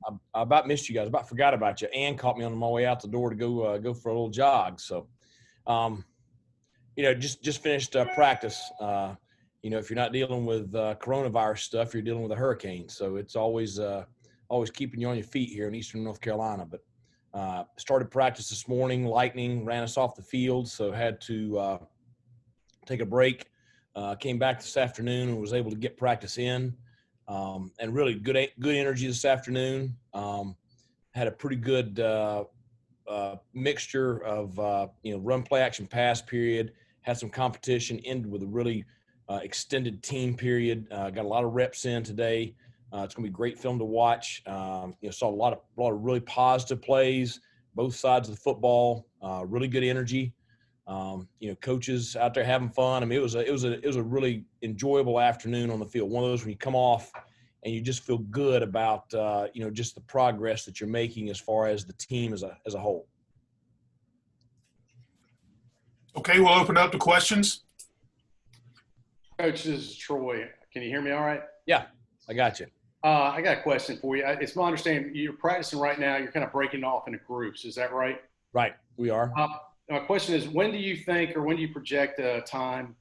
I about missed you guys. About forgot about you. Ann caught me on my way out the door to go for a little jog. So, just finished practice. If you're not dealing with coronavirus stuff, you're dealing with a hurricane. So it's always keeping you on your feet here in Eastern North Carolina. But started practice this morning. Lightning ran us off the field, so had to take a break. Came back this afternoon and was able to get practice in. And really good energy this afternoon. Had a pretty good mixture of run, play, action, pass period. Had some competition. Ended with a really extended team period. Got a lot of reps in today. It's going to be great film to watch. Saw a lot of really positive plays, both sides of the football. Really good energy. Coaches out there having fun. I mean, it was a really enjoyable afternoon on the field. One of those when you come off and you just feel good about just the progress that you're making as far as the team as a whole. Okay, we'll open up to questions. Coach, this is Troy. Can you hear me all right? Yeah, I got you. I got a question for you. It's my understanding you're practicing right now. You're kind of breaking off into groups. Is that right? Right, we are. My question is, when do you think or when do you project a time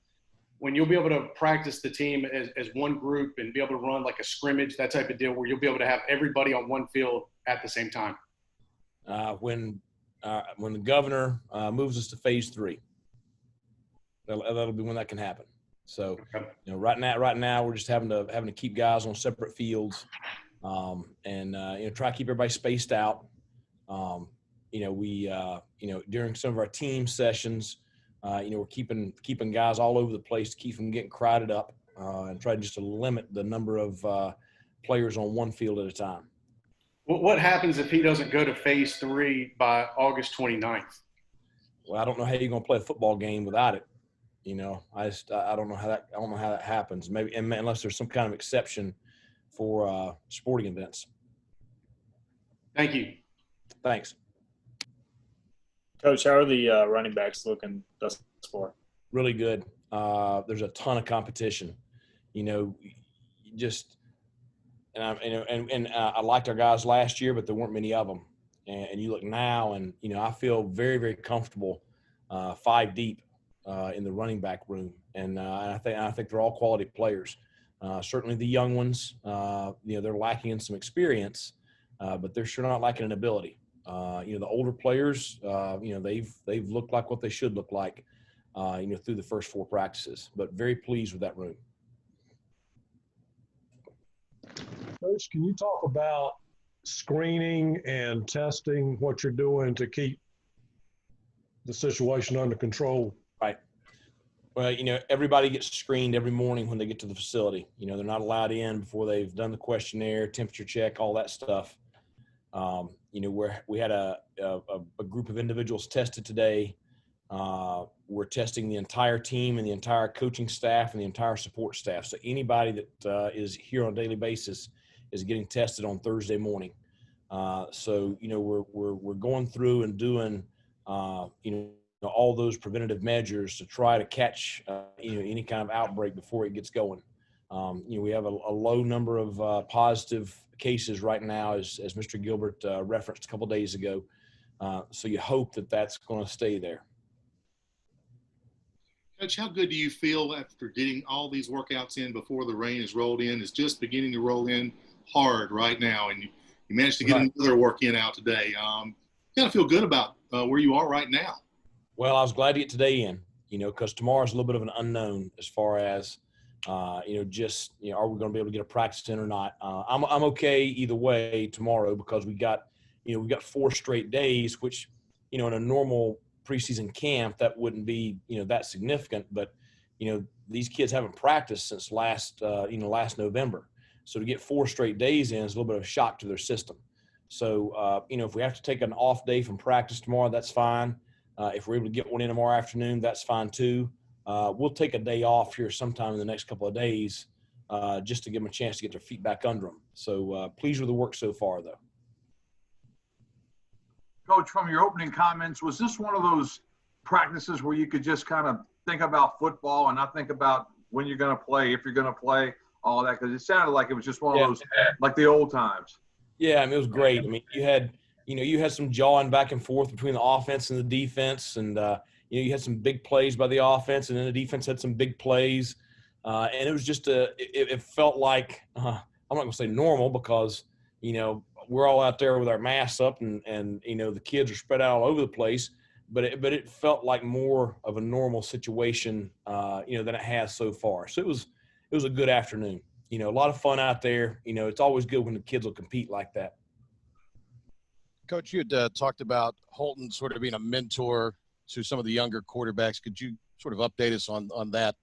when you'll be able to practice the team as one group and be able to run like a scrimmage, that type of deal, where you'll be able to have everybody on one field at the same time? When the governor moves us to phase 3. That'll be when that can happen. So, right now we're just having to keep guys on separate fields, and try to keep everybody spaced out. During some of our team sessions, we're keeping guys all over the place to keep them getting crowded up, and try just to limit the number of players on one field at a time. What happens if he doesn't go to phase 3 by August 29th? Well, I don't know how you're going to play a football game without it. I don't know how that happens. Maybe unless there's some kind of exception for sporting events. Thank you. Thanks. Coach, how are the running backs looking thus far? Really good. There's a ton of competition. I liked our guys last year, but there weren't many of them. And you look now, and I feel very, very comfortable 5 deep in the running back room, and I think they're all quality players. Certainly the young ones, they're lacking in some experience, but they're sure not lacking in ability. The older players, they've looked like what they should look like, through the first 4 practices. But very pleased with that room. Coach, can you talk about screening and testing, what you're doing to keep the situation under control? Right. Well, everybody gets screened every morning when they get to the facility. They're not allowed in before they've done the questionnaire, temperature check, all that stuff. We had a group of individuals tested today. We're testing the entire team and the entire coaching staff and the entire support staff. So anybody that is here on a daily basis is getting tested on Thursday morning. We're going through and doing all those preventative measures to try to catch any kind of outbreak before it gets going. We have a low number of positive cases right now, as Mr. Gilbert referenced a couple of days ago. So you hope that that's going to stay there. Coach, how good do you feel after getting all these workouts in before the rain has rolled in? It's just beginning to roll in hard right now, and you managed to get another work in out today. Kind of feel good about where you are right now. Well, I was glad to get today in, because tomorrow's a little bit of an unknown as far as, are we going to be able to get a practice in or not? I'm okay either way tomorrow, because we got 4 straight days, which, in a normal preseason camp, that wouldn't be, that significant. But, these kids haven't practiced since last November. So to get 4 straight days in is a little bit of a shock to their system. So, if we have to take an off day from practice tomorrow, that's fine. If we're able to get one in tomorrow afternoon, that's fine too. We'll take a day off here sometime in the next couple of days, just to give them a chance to get their feet back under them. So pleased with the work so far, though. Coach, from your opening comments, was this one of those practices where you could just kind of think about football and not think about when you're going to play, if you're going to play, all that? Because it sounded like it was just one of those, like the old times. Yeah, I mean, it was great. I mean, you had some jawing back and forth between the offense and the defense, and you had some big plays by the offense, and then the defense had some big plays, and it was just it felt like I'm not going to say normal because we're all out there with our masks up, and the kids are spread out all over the place, but it felt like more of a normal situation, than it has so far. So it was a good afternoon. A lot of fun out there. It's always good when the kids will compete like that. Coach, you had talked about Holton sort of being a mentor to some of the younger quarterbacks. Could you sort of update us on that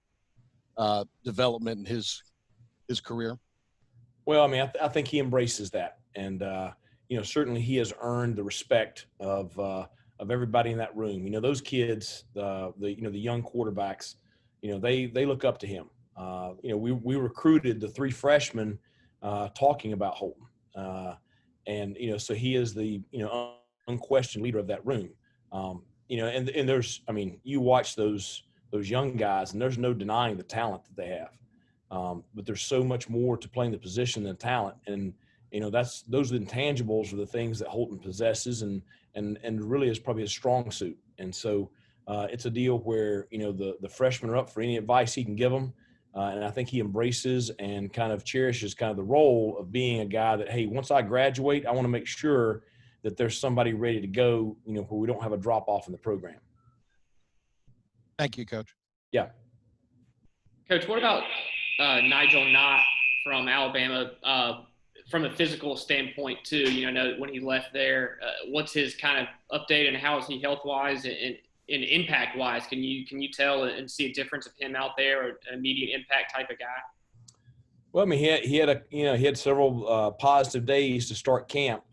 development in his career? Well, I mean, I think he embraces that, and certainly he has earned the respect of everybody in that room. Those kids, the young quarterbacks, they look up to him. We recruited the 3 freshmen talking about Holton, and so he is the unquestioned leader of that room. And there's, I mean, you watch those young guys, and there's no denying the talent that they have. But there's so much more to playing the position than talent, and those intangibles are the things that Holton possesses, and really is probably a strong suit. And so it's a deal where the freshmen are up for any advice he can give them. And I think he embraces and kind of cherishes kind of the role of being a guy that, hey, once I graduate, I want to make sure that there's somebody ready to go, where we don't have a drop off in the program. Thank you, Coach. Yeah. Coach, what about Nigel Knott from Alabama from a physical standpoint too? When he left there, what's his kind of update, and how is he health-wise and impact-wise? Can you tell and see a difference of him out there, or an immediate impact type of guy? Well, I mean, he had several positive days to start camp.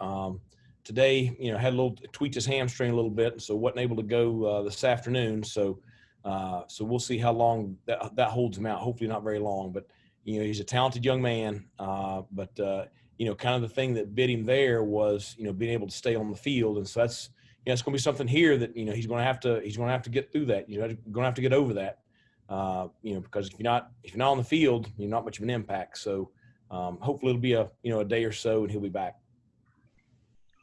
Today, had tweaked his hamstring a little bit, so wasn't able to go this afternoon. So we'll see how long that holds him out. Hopefully not very long, but he's a talented young man. But kind of the thing that bit him there was being able to stay on the field, and so that's it's going to be something here that he's going to have to get through that. You're going to have to get over that. Because if you're not on the field, you're not much of an impact. So hopefully it'll be a day or so, and he'll be back.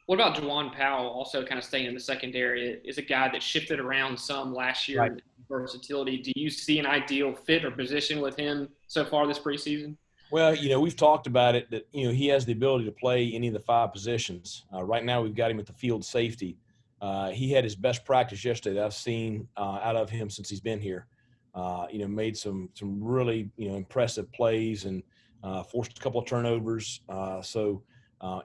What about Juan Powell, also kind of staying in the secondary? Is a guy that shifted around some last year, right, in versatility. Do you see an ideal fit or position with him so far this preseason? Well, we've talked about it that he has the ability to play any of the 5 positions. Right now we've got him at the field safety. He had his best practice yesterday that I've seen out of him since he's been here. Made some really impressive plays and forced a couple of turnovers. So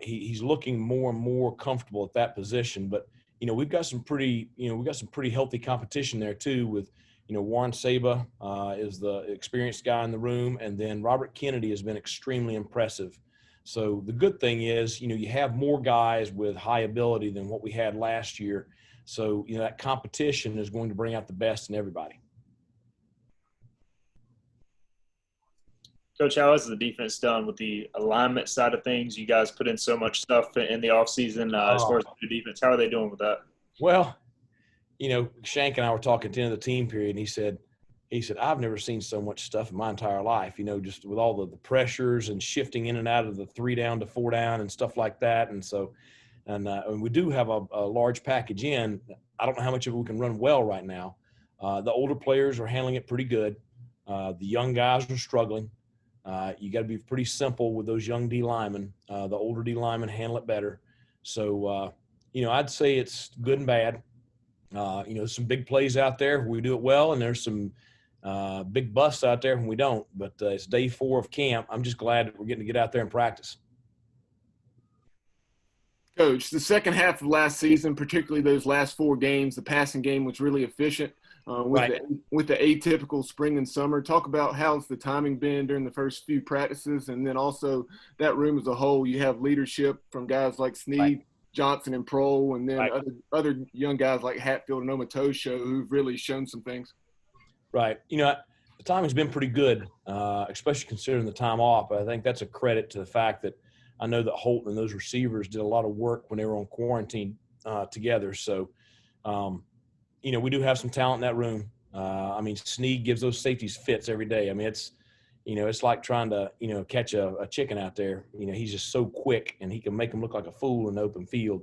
he's looking more and more comfortable at that position. But we've got some pretty healthy competition there too. With Warren Saba is the experienced guy in the room, and then Robert Kennedy has been extremely impressive. So the good thing is, you have more guys with high ability than what we had last year. So, that competition is going to bring out the best in everybody. Coach, how has the defense done with the alignment side of things? You guys put in so much stuff in the offseason as far as the defense. How are they doing with that? Well, Shank and I were talking at the end of the team period, and he said, I've never seen so much stuff in my entire life, just with all the pressures and shifting in and out of the 3 down to 4 down and stuff like that. And so, and we do have a large package in. I don't know how much of it we can run well right now. The older players are handling it pretty good. The young guys are struggling. You got to be pretty simple with those young D linemen. The older D linemen handle it better. So, I'd say it's good and bad. Some big plays out there where we do it well, and there's some big busts out there when we don't. But it's day 4 of camp. I'm just glad that we're getting to get out there and practice. Coach, the second half of last season, particularly those last 4 games, the passing game was really efficient with the atypical spring and summer. Talk about how's the timing been during the first few practices, and then also that room as a whole. You have leadership from guys like Sneed, right, Johnson, and Prohl, and then right, other young guys like Hatfield and Omatosho who've really shown some things. Right. The timing's been pretty good, especially considering the time off. But I think that's a credit to the fact that I know that Holton and those receivers did a lot of work when they were on quarantine together. So, we do have some talent in that room. Snead gives those safeties fits every day. It's it's like trying to, catch a chicken out there. He's just so quick, and he can make him look like a fool in the open field.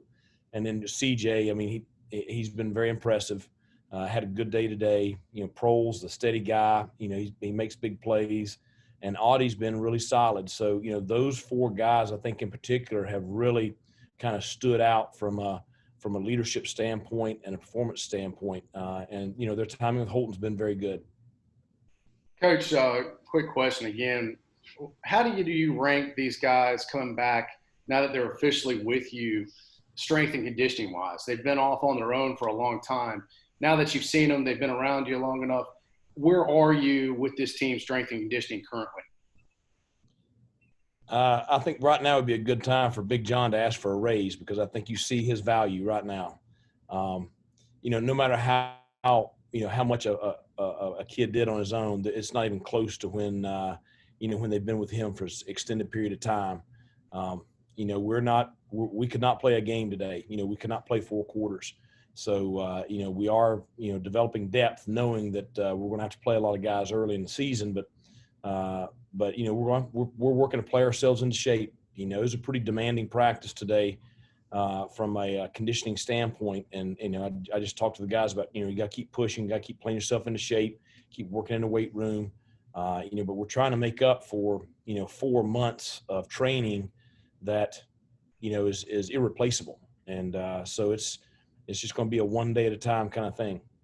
And then CJ, I mean, he's been very impressive. Had a good day today. Prohl's the steady guy. He makes big plays. And Audie's been really solid. So, those four guys, I think in particular, have really kind of stood out from a leadership standpoint and a performance standpoint. And their timing with Holton's been very good. Coach, quick question again. How do you rank these guys coming back now that they're officially with you, strength and conditioning wise? They've been off on their own for a long time. Now that you've seen them, they've been around you long enough. Where are you with this team's strength and conditioning currently? I think right now would be a good time for Big John to ask for a raise, because I think you see his value right now. No matter how much a kid did on his own, it's not even close to when they've been with him for an extended period of time. We could not play a game today. We could not play 4 quarters. So, we are, developing depth, knowing that we're going to have to play a lot of guys early in the season, but we're working to play ourselves into shape. It was a pretty demanding practice today from a conditioning standpoint. And, I just talked to the guys about, you got to keep pushing, got to keep playing yourself into shape, keep working in the weight room. But we're trying to make up for, 4 months of training that, is irreplaceable. And so it's just going to be a one day at a time kind of thing.